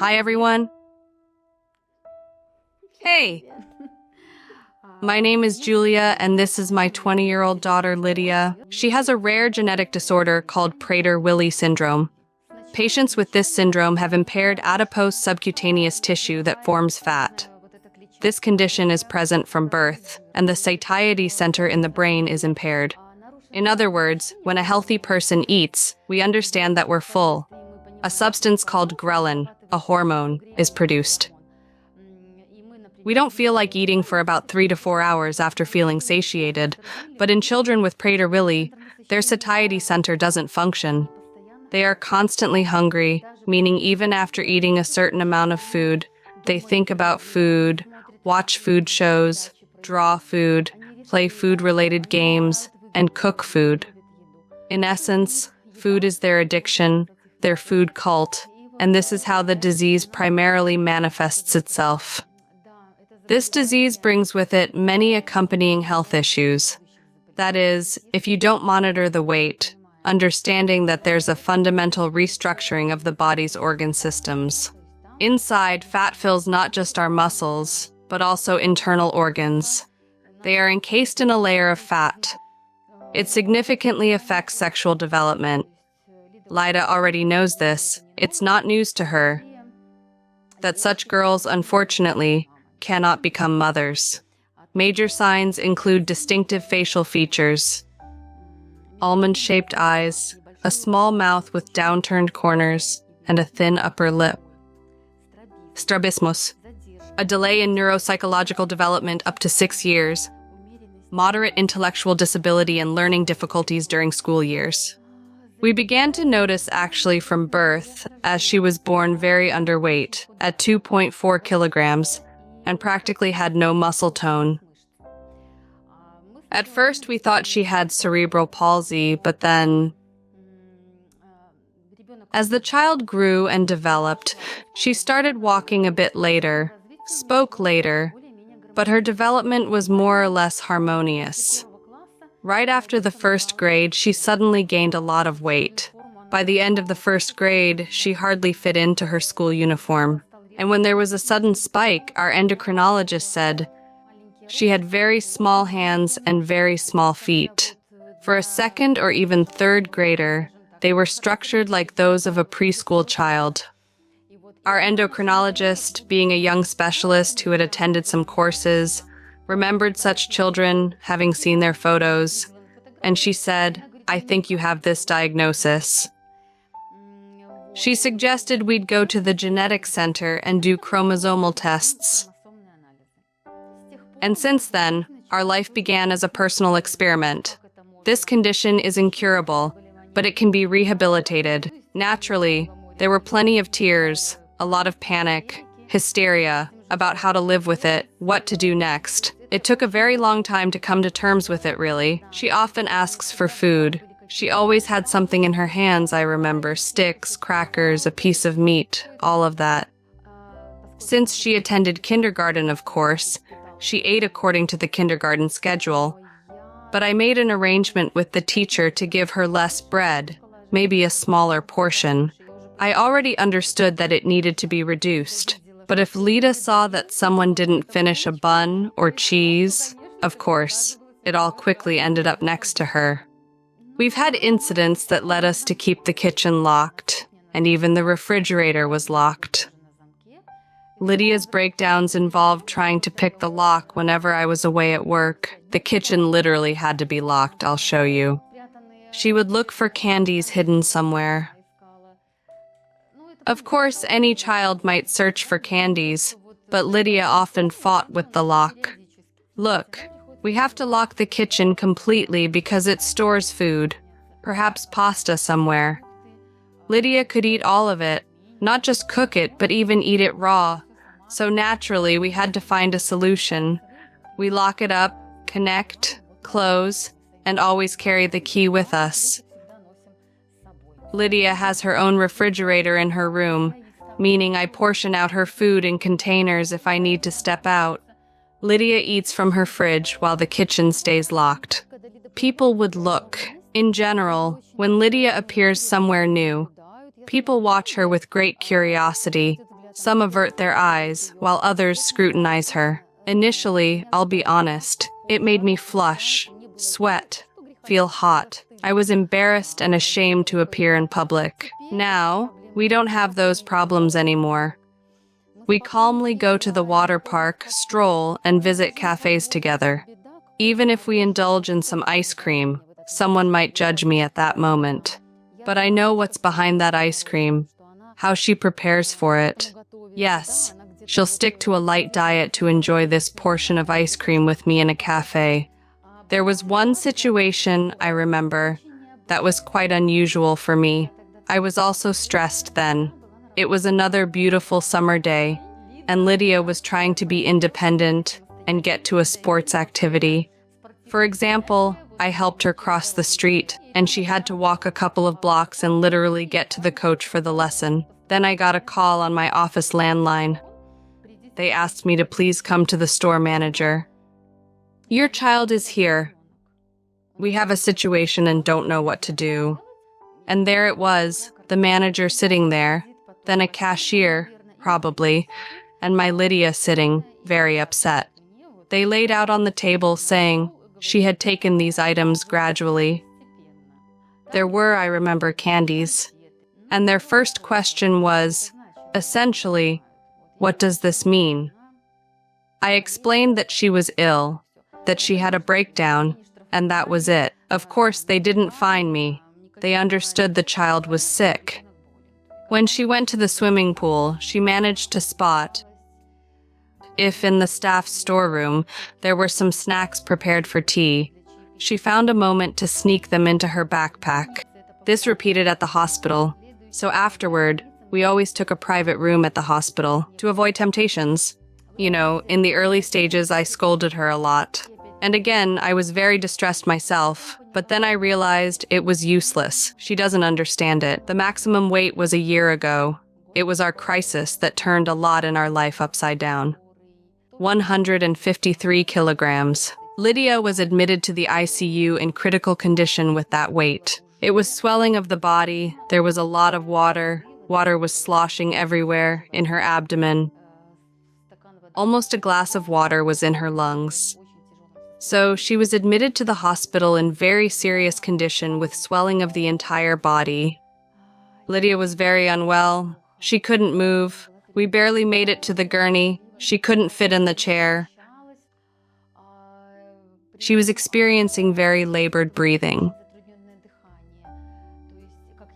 Hi, everyone. Hey, my name is Julia, and this is my 20-year-old daughter, Lydia. She has a rare genetic disorder called Prader-Willi syndrome. Patients with this syndrome have impaired adipose subcutaneous tissue that forms fat. This condition is present from birth, and the satiety center in the brain is impaired. In other words, when a healthy person eats, we understand that we're full. A substance called ghrelin, a hormone, is produced. We don't feel like eating for about 3 to 4 hours after feeling satiated, but in children with Prader-Willi, their satiety center doesn't function. They are constantly hungry, meaning even after eating a certain amount of food, they think about food, watch food shows, draw food, play food-related games, and cook food. In essence, food is their addiction, their food cult, and this is how the disease primarily manifests itself. This disease brings with it many accompanying health issues. That is, if you don't monitor the weight, understanding that there's a fundamental restructuring of the body's organ systems. Inside, fat fills not just our muscles, but also internal organs. They are encased in a layer of fat. It significantly affects sexual development. Lydia already knows this. It's not news to her that such girls, unfortunately, cannot become mothers. Major signs include distinctive facial features, almond-shaped eyes, a small mouth with downturned corners, and a thin upper lip. Strabismus, a delay in neuropsychological development up to 6 years, moderate intellectual disability and learning difficulties during school years. We began to notice actually from birth, as she was born very underweight, at 2.4 kilograms, and practically had no muscle tone. At first, we thought she had cerebral palsy, but then, as the child grew and developed, she started walking a bit later, spoke later, but her development was more or less harmonious. Right after the first grade, she suddenly gained a lot of weight. By the end of the first grade, she hardly fit into her school uniform. And when there was a sudden spike, our endocrinologist said she had very small hands and very small feet. For a second or even third grader, they were structured like those of a preschool child. Our endocrinologist, being a young specialist who had attended some courses, remembered such children, having seen their photos, and she said, "I think you have this diagnosis." She suggested we'd go to the genetics center and do chromosomal tests. And since then, our life began as a personal experiment. This condition is incurable, but it can be rehabilitated. Naturally, there were plenty of tears, a lot of panic, hysteria about how to live with it, what to do next. It took a very long time to come to terms with it, really. She often asks for food. She always had something in her hands, I remember, sticks, crackers, a piece of meat, all of that. Since she attended kindergarten, of course, she ate according to the kindergarten schedule. But I made an arrangement with the teacher to give her less bread, maybe a smaller portion. I already understood that it needed to be reduced. But if Lydia saw that someone didn't finish a bun or cheese, of course, it all quickly ended up next to her. We've had incidents that led us to keep the kitchen locked, and even the refrigerator was locked. Lydia's breakdowns involved trying to pick the lock whenever I was away at work. The kitchen literally had to be locked, I'll show you. She would look for candies hidden somewhere. Of course, any child might search for candies, but Lydia often fought with the lock. Look, we have to lock the kitchen completely because it stores food, perhaps pasta somewhere. Lydia could eat all of it, not just cook it, but even eat it raw. So naturally, we had to find a solution. We lock it up, connect, close, and always carry the key with us. Lydia has her own refrigerator in her room, meaning I portion out her food in containers if I need to step out. Lydia eats from her fridge while the kitchen stays locked. People would look. In general, when Lydia appears somewhere new, people watch her with great curiosity. Some avert their eyes, while others scrutinize her. Initially, I'll be honest, it made me flush, sweat, feel hot. I was embarrassed and ashamed to appear in public. Now, we don't have those problems anymore. We calmly go to the water park, stroll, and visit cafes together. Even if we indulge in some ice cream, someone might judge me at that moment. But I know what's behind that ice cream, how she prepares for it. Yes, she'll stick to a light diet to enjoy this portion of ice cream with me in a cafe. There was one situation, I remember, that was quite unusual for me. I was also stressed then. It was another beautiful summer day, and Lydia was trying to be independent and get to a sports activity. For example, I helped her cross the street, and she had to walk a couple of blocks and literally get to the coach for the lesson. Then I got a call on my office landline. They asked me to please come to the store manager. "Your child is here. We have a situation and don't know what to do." And there it was, the manager sitting there, then a cashier, probably, and my Lydia sitting, very upset. They laid out on the table saying she had taken these items gradually. There were, I remember, candies. And their first question was, essentially, what does this mean? I explained that she was ill, that she had a breakdown, and that was it. Of course, they didn't fine me. They understood the child was sick. When she went to the swimming pool, she managed to spot if in the staff's storeroom there were some snacks prepared for tea. She found a moment to sneak them into her backpack. This repeated at the hospital. So afterward, we always took a private room at the hospital to avoid temptations. You know, in the early stages, I scolded her a lot. And again, I was very distressed myself, but then I realized it was useless. She doesn't understand it. The maximum weight was a year ago. It was our crisis that turned a lot in our life upside down. 153 kilograms. Lydia was admitted to the ICU in critical condition with that weight. It was swelling of the body. There was a lot of water. Water was sloshing everywhere, in her abdomen. Almost a glass of water was in her lungs. So she was admitted to the hospital in very serious condition with swelling of the entire body. Lydia was very unwell. She couldn't move. We barely made it to the gurney. She couldn't fit in the chair. She was experiencing very labored breathing.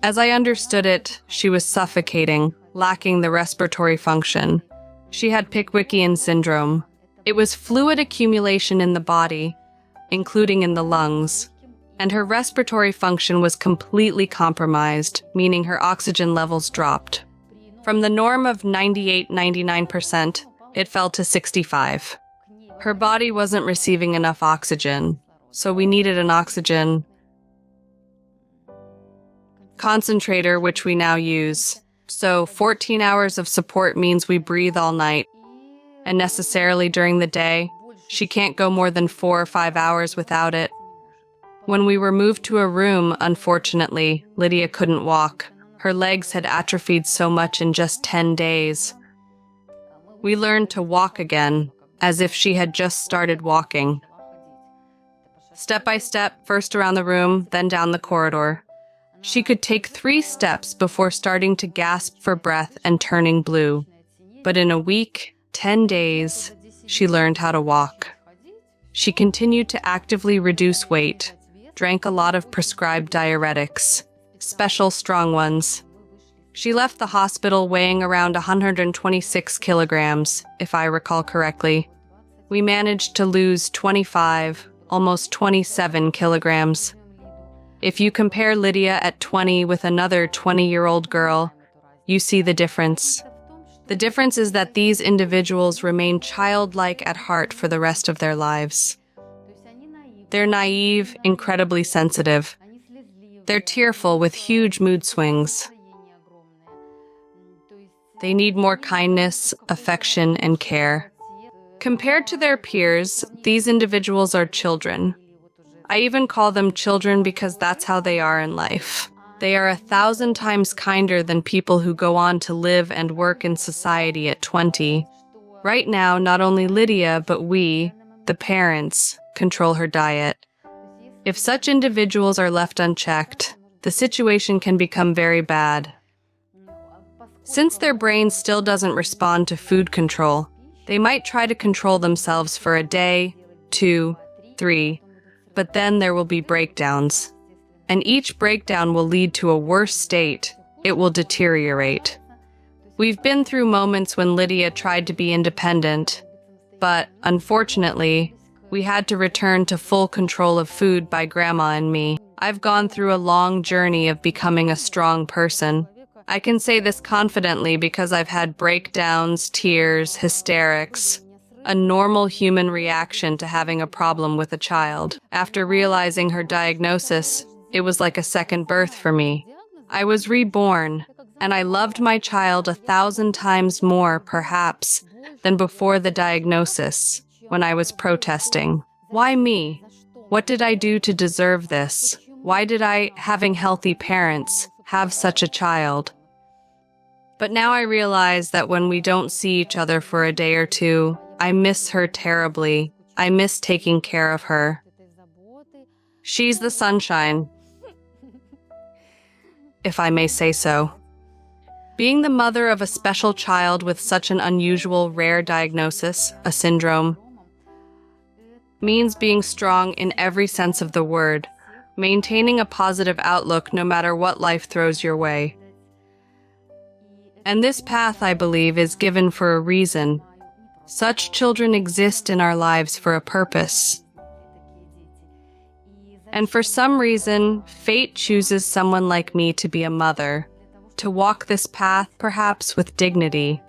As I understood it, she was suffocating, lacking the respiratory function. She had Pickwickian syndrome. It was fluid accumulation in the body, including in the lungs, and her respiratory function was completely compromised, meaning her oxygen levels dropped. From the norm of 98-99%, it fell to 65. Her body wasn't receiving enough oxygen, so we needed an oxygen concentrator, which we now use. So 14 hours of support means we breathe all night. And necessarily during the day, she can't go more than 4 or 5 hours without it. When we were moved to a room, unfortunately, Lydia couldn't walk. Her legs had atrophied so much in just 10 days. We learned to walk again, as if she had just started walking. Step by step, first around the room, then down the corridor. She could take 3 steps before starting to gasp for breath and turning blue. But in a week, 10 days, she learned how to walk. She continued to actively reduce weight, drank a lot of prescribed diuretics, special strong ones. She left the hospital weighing around 126 kilograms, if I recall correctly. We managed to lose 25, almost 27 kilograms. If you compare Lydia at 20 with another 20-year-old girl, you see the difference. The difference is that these individuals remain childlike at heart for the rest of their lives. They're naive, incredibly sensitive. They're tearful with huge mood swings. They need more kindness, affection, and care. Compared to their peers, these individuals are children. I even call them children because that's how they are in life. They are 1,000 times kinder than people who go on to live and work in society at 20. Right now, not only Lydia, but we, the parents, control her diet. If such individuals are left unchecked, the situation can become very bad. Since their brain still doesn't respond to food control, they might try to control themselves for a day, 2, 3, but then there will be breakdowns. And each breakdown will lead to a worse state. It will deteriorate. We've been through moments when Lydia tried to be independent, but unfortunately, we had to return to full control of food by Grandma and me. I've gone through a long journey of becoming a strong person. I can say this confidently because I've had breakdowns, tears, hysterics, a normal human reaction to having a problem with a child. After realizing her diagnosis, it was like a second birth for me. I was reborn, and I loved my child 1,000 times more, perhaps, than before the diagnosis, when I was protesting. Why me? What did I do to deserve this? Why did I, having healthy parents, have such a child? But now I realize that when we don't see each other for a day or two, I miss her terribly. I miss taking care of her. She's the sunshine, if I may say so. Being the mother of a special child with such an unusual, rare diagnosis, a syndrome, means being strong in every sense of the word, maintaining a positive outlook no matter what life throws your way. And this path, I believe, is given for a reason. Such children exist in our lives for a purpose. And for some reason, fate chooses someone like me to be a mother, to walk this path, perhaps with dignity.